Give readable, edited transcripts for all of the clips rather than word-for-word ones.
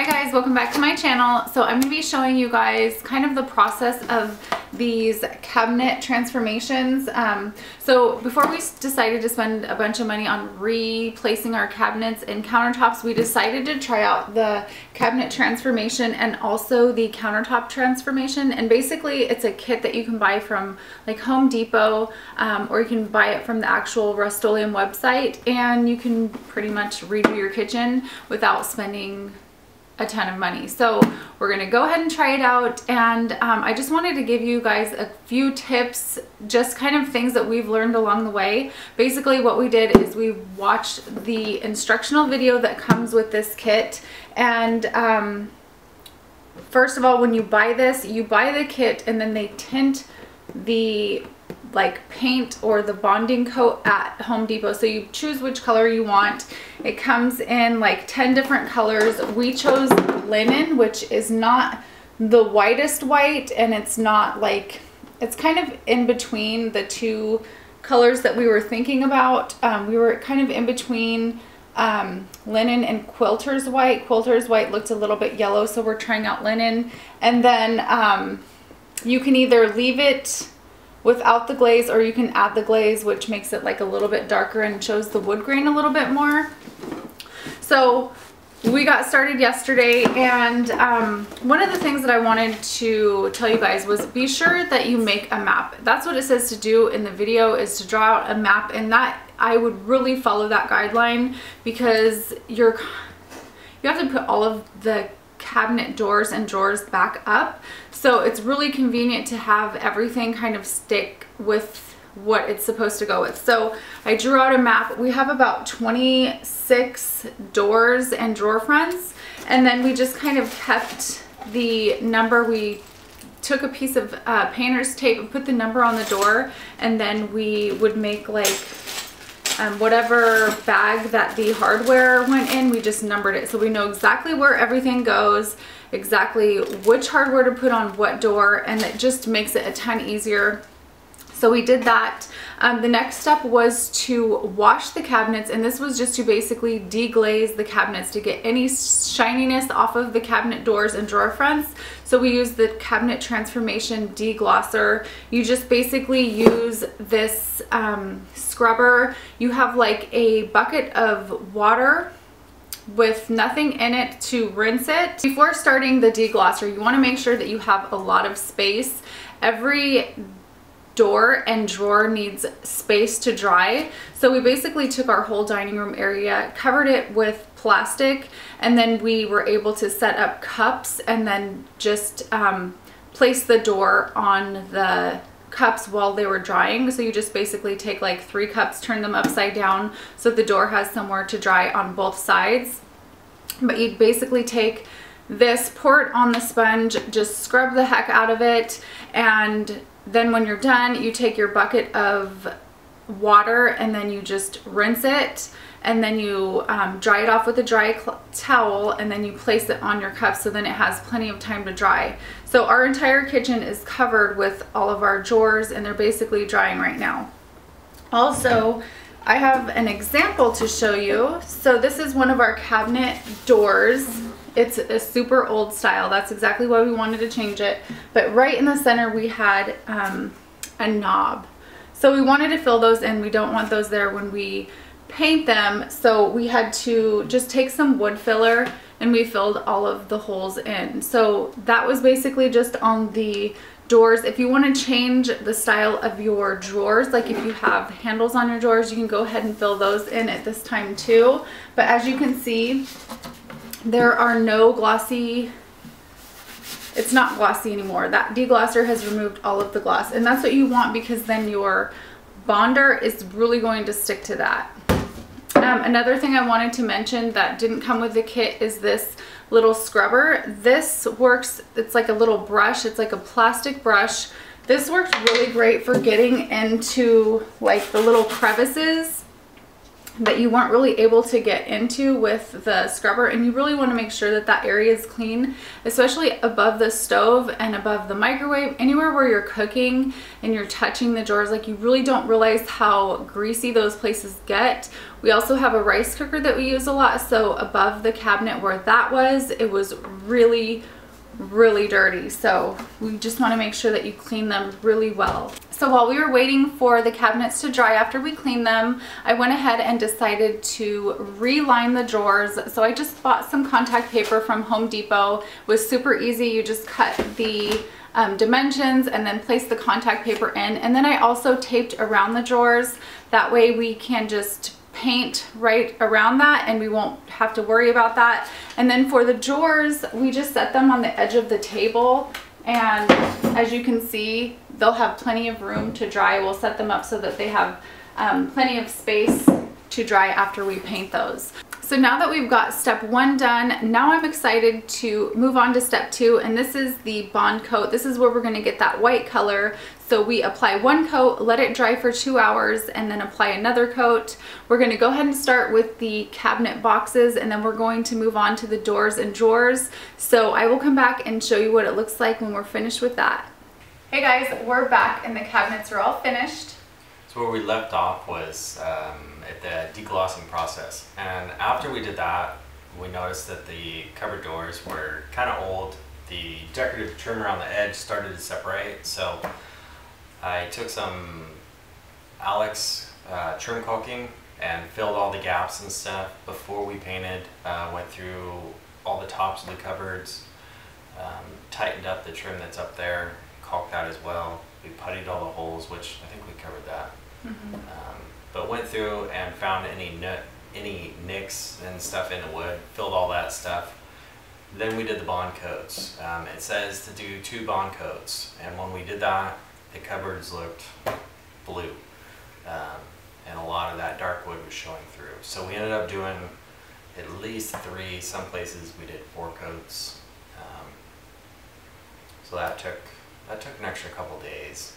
guys, welcome back to my channel. So I'm going to be showing you guys kind of the process of these cabinet transformations. So before we decided to spend a bunch of money on replacing our cabinets and countertops, we decided to try out the cabinet transformation and also the countertop transformation. And basically it's a kit that you can buy from like Home Depot, or you can buy it from the actual Rustoleum website, and you can pretty much redo your kitchen without spending a ton of money. So we're gonna go ahead and try it out, and I just wanted to give you guys a few tips, just kind of things that we've learned along the way. Basically what we did is we watched the instructional video that comes with this kit, and first of all, when you buy this, you buy the kit and then they tint the like paint or the bonding coat at Home Depot. So you choose which color you want. It comes in like 10 different colors. We chose linen, which is not the whitest white, and it's not like, it's kind of in between the two colors that we were thinking about. We were kind of in between linen and quilter's white. Quilter's white looked a little bit yellow, so we're trying out linen. And then you can either leave it without the glaze, or you can add the glaze, which makes it like a little bit darker and shows the wood grain a little bit more. So we got started yesterday, and one of the things that I wanted to tell you guys was be sure that you make a map. That's what it says to do in the video, is to draw out a map, and that I would really follow that guideline, because you have to put all of the cabinet doors and drawers back up. So it's really convenient to have everything kind of stick with what it's supposed to go with. So I drew out a map. We have about 26 doors and drawer fronts, and then we just kind of kept the number. We took a piece of painter's tape and put the number on the door, and then we would make like whatever bag that the hardware went in, we just numbered it, so we know exactly where everything goes, exactly which hardware to put on what door, and it just makes it a ton easier. So we did that. The next step was to wash the cabinets, and this was just to basically deglaze the cabinets to get any shininess off of the cabinet doors and drawer fronts. So we used the cabinet transformation deglosser. You just basically use this scrubber. You have like a bucket of water with nothing in it to rinse it. Before starting the deglosser, you want to make sure that you have a lot of space. Every door and drawer needs space to dry. So we basically took our whole dining room area, covered it with plastic, and then we were able to set up cups and then just place the door on the cups while they were drying. So you just basically take like 3 cups, turn them upside down so the door has somewhere to dry on both sides. But you'd basically take this, pour it on the sponge, just scrub the heck out of it, and then when you're done, you take your bucket of water and then you just rinse it, and then you dry it off with a dry towel, and then you place it on your cup, so then it has plenty of time to dry. So our entire kitchen is covered with all of our drawers, and they're basically drying right now. Also, I have an example to show you. So this is one of our cabinet doors. It's a super old style. That's exactly why we wanted to change it. But right in the center we had a knob. So we wanted to fill those in. We don't want those there when we paint them. So we had to just take some wood filler and we filled all of the holes in. So that was basically just on the doors. If you want to change the style of your drawers, like if you have handles on your drawers, you can go ahead and fill those in at this time too. But as you can see, there are no glossy, it's not glossy anymore. That deglosser has removed all of the gloss, and that's what you want, because then your bonder is really going to stick to that. Another thing I wanted to mention that didn't come with the kit is this little scrubber. This works, it's like a little brush, it's like a plastic brush. This works really great for getting into like the little crevices that you weren't really able to get into with the scrubber, and you really want to make sure that that area is clean, especially above the stove and above the microwave, anywhere where you're cooking and you're touching the drawers. Like, you really don't realize how greasy those places get. We also have a rice cooker that we use a lot, so above the cabinet where that was, it was really dirty. So we just want to make sure that you clean them really well. So while we were waiting for the cabinets to dry after we cleaned them, I went ahead and decided to reline the drawers. So I just bought some contact paper from Home Depot. It was super easy. You just cut the dimensions and then place the contact paper in. And then I also taped around the drawers. That way we can just paint right around that and we won't have to worry about that. And then for the drawers, we just set them on the edge of the table, and as you can see, they'll have plenty of room to dry. We'll set them up so that they have plenty of space to dry after we paint those. So now that we've got step 1 done, now I'm excited to move on to step 2, and this is the bond coat. This is where we're going to get that white color. So we apply 1 coat, let it dry for 2 hours, and then apply another coat. We're going to go ahead and start with the cabinet boxes, and then we're going to move on to the doors and drawers. So I will come back and show you what it looks like when we're finished with that. Hey guys, we're back and the cabinets are all finished. So where we left off was at the deglossing process, and after we did that, we noticed that the cupboard doors were kind of old. The decorative trim around the edge started to separate, so I took some Alex trim caulking and filled all the gaps and stuff before we painted. Went through all the tops of the cupboards, tightened up the trim that's up there, caulked that as well. We puttied all the holes, which I think we covered that. But went through and found any nicks and stuff in the wood, filled all that stuff. Then we did the bond coats. It says to do 2 bond coats, and when we did that, the cupboards looked blue, and a lot of that dark wood was showing through. So we ended up doing at least 3. Some places we did 4 coats. So that took an extra couple days.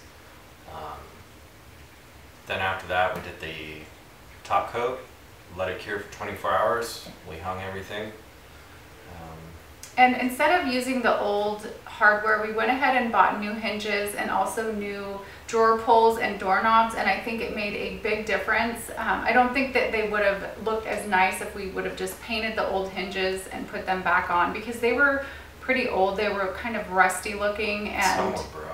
Then after that, we did the top coat, let it cure for 24 hours. We hung everything. And instead of using the old hardware, we went ahead and bought new hinges and also new drawer pulls and doorknobs, and I think it made a big difference. I don't think that they would have looked as nice if we would have just painted the old hinges and put them back on, because they were pretty old. They were kind of rusty looking, and some were broke.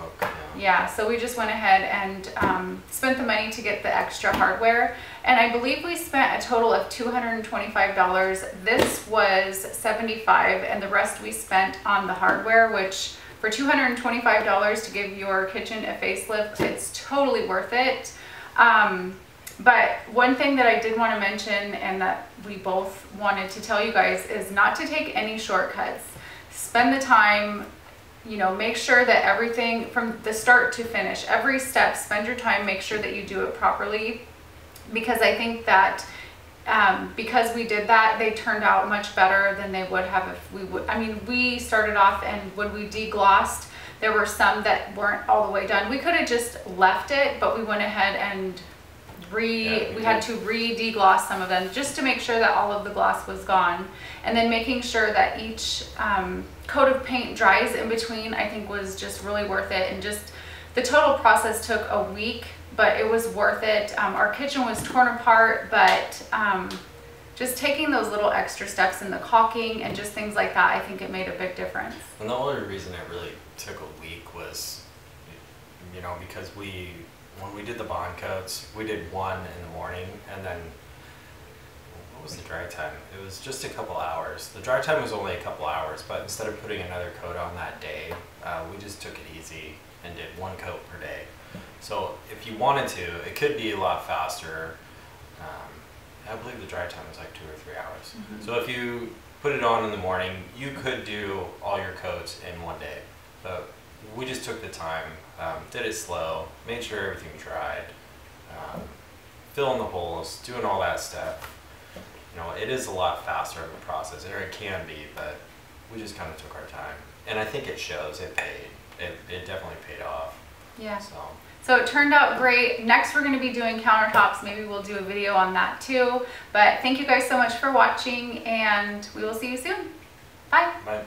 Yeah, so we just went ahead and spent the money to get the extra hardware, and I believe we spent a total of $225. This was $75, and the rest we spent on the hardware, which for $225 to give your kitchen a facelift, it's totally worth it. But one thing that I did want to mention, and that we both wanted to tell you guys, is not to take any shortcuts. Spend the time, you know, make sure that everything from the start to finish, every step, spend your time, make sure that you do it properly, because I think that because we did that, they turned out much better than they would have if we would. I mean, we started off, and when we deglossed, there were some that weren't all the way done. We could have just left it, but we went ahead and we had to re-degloss some of them just to make sure that all of the gloss was gone, and then making sure that each coat of paint dries in between, I think was just really worth it. And just the total process took a week, but it was worth it. Our kitchen was torn apart, but just taking those little extra steps in the caulking and just things like that, I think it made a big difference. And the only reason it really took a week was, you know, because when we did the bond coats, we did 1 in the morning, and then what was the dry time? It was just a couple hours. The dry time was only a couple hours, but instead of putting another coat on that day, we just took it easy and did 1 coat per day. So if you wanted to, it could be a lot faster. I believe the dry time was like 2 or 3 hours. So if you put it on in the morning, you could do all your coats in 1 day. But we just took the time, did it slow, made sure everything dried, filling the holes, doing all that stuff. You know, it is a lot faster of a process, or it can be, but we just kind of took our time. And I think it shows, it paid. It definitely paid off. Yeah. So it turned out great. Next we're going to be doing countertops. Maybe we'll do a video on that too. But thank you guys so much for watching, and we will see you soon. Bye. Bye.